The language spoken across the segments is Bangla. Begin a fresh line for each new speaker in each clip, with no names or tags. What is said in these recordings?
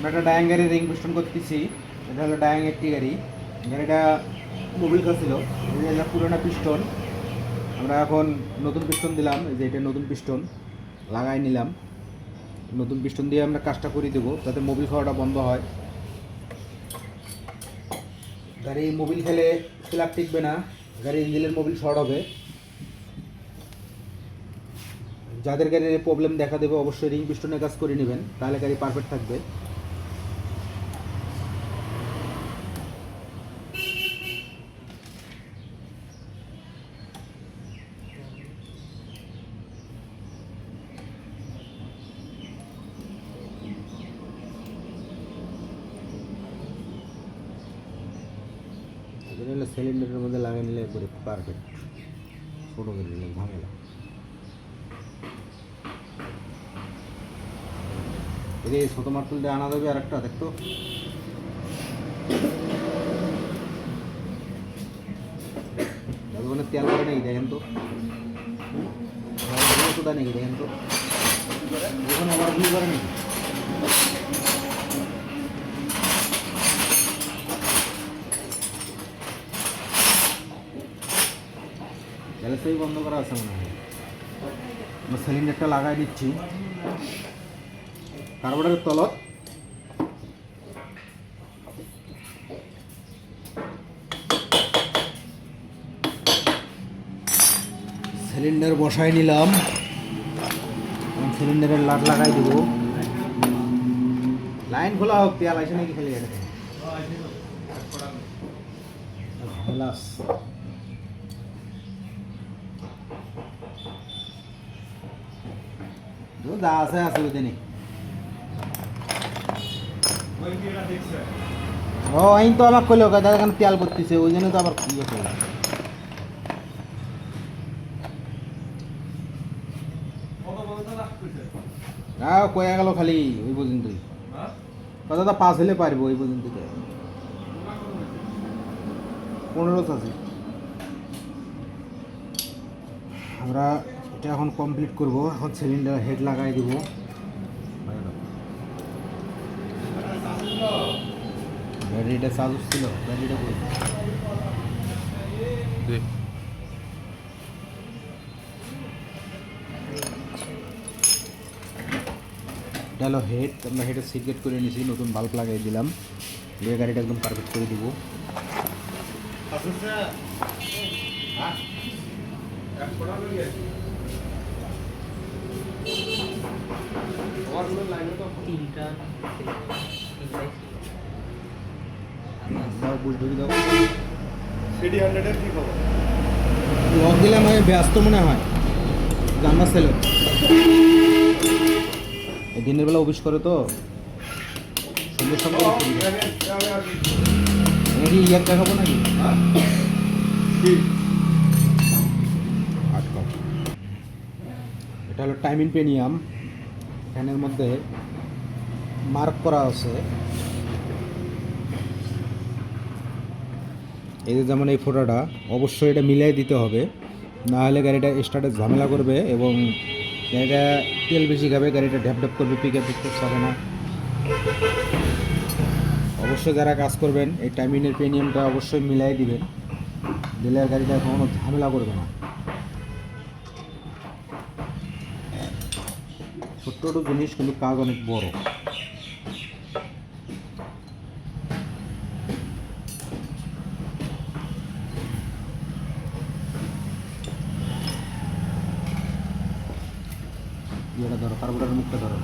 আমরা একটা ডায়াং গাড়ি রিং পিস্টন করতেছি। এটা হলো ডায়াং একটি গাড়ি, গাড়িটা মোবিল খাচ্ছিল। এটা পুরোনো পিস্টন, আমরা এখন নতুন পিস্টন দিলাম। এই যে এটা নতুন পিস্টন লাগাই নিলাম। নতুন পিস্টন দিয়ে আমরা কাজটা করে দেবো যাতে মোবিল খাওয়াটা বন্ধ হয়। গাড়ি মোবিল খেলে প্লাগ টিকবে না, গাড়ির ইঞ্জিনের মোবিল শর্ট হবে। যাদের গাড়ির প্রবলেম দেখা দেবে অবশ্যই রিং পিস্টনের কাজ করে নেবেন, তাহলে গাড়ি পারফেক্ট থাকবে। সিলিন্ডারের মধ্যে লাগিয়ে নিলে একবারে পারফেক্ট, ছোটো করে নিলে ঝামেলা। এই ছোটো মার্তুল দিয়ে আনা যাবে আর একটা দেখতো, ওখানে তেল করে নাকি দেখেন তো, কোথায় নাকি দেখেন তো, ওখানে আবার ভুল করে নাকি। গ্যাসই বন্ধ করা আছে মনে হয়। আমরা সিলিন্ডারটা লাগাই দিচ্ছি কার্বোরেটরের তলত। সিলিন্ডার বসাই নিলাম, সিলিন্ডারের লাট লাগাই দেবো। লাইন খোলা হোক, তেল আসে নাকি খালি এটা যা আছে অসুবিধা নেই। ও আইন তো আমাকে কইলো দাদা এখানে তেল পড়তেছে, ওই জন্য তো আবার ইয়ে করলাম। হ্যাঁ কয়ে গেল খালি ওই পর্যন্তই, কথা তো 5 হলে পারবো ওই পর্যন্ত। 15 আছে। আমরা এটা এখন কমপ্লিট করব। এখন সিলিন্ডার হেড লাগাই দিব। ব্যাটারিটা চার্জ ছিল, ব্যাটারিটা কই? এটা হলো হেড, আমরা হেডের সিট করে নিয়েছি, নতুন বাল্ব লাগাই দিলাম। দিয়ে গাড়িটা একদম পারফেক্ট করে দিব। লক দিলাম, ব্যস্ত মনে হয় জানবার ছিল। দিনের বেলা অফিস করে তো সন্ধ্যের সঙ্গে ইয়ার দেখাবো নাকি। এটা হলো টাইমিং পেনিয়াম, ফ্যানের মধ্যে মার্ক করা আছে। এই যে যেমন এই ফোটাটা অবশ্যই এটা মিলাই দিতে হবে, না হলে গাড়িটা স্টার্টে ঝামেলা করবে এবং গাড়িটা তেল বেশি খাবে, গাড়িটা ঢ্যাপ ঢ্যাপ করবে, পিকআপ দিতে পারবে না। অবশ্যই যারা কাজ করবেন এই টাইমিংয়ের পেনিয়ামটা অবশ্যই মিলাই দিবেন, দিলে আর গাড়িটা কখনো ঝামেলা করবে না। ছোট্ট ছোটো জিনিস কিন্তু কাজ অনেক বড়। এটা ধরো, কার্বোরেটরের মুখটা ধরো।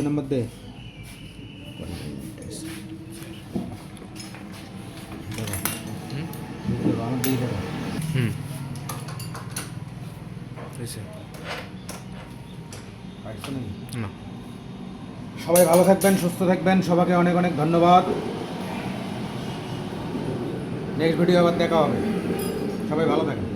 নম্বর দে সবাই ভালো থাকবেন, সুস্থ থাকবেন, সবাইকে অনেক অনেক ধন্যবাদ। নেক্সট ভিডিও আবার দেখা হবে, সবাই ভালো থাকবেন।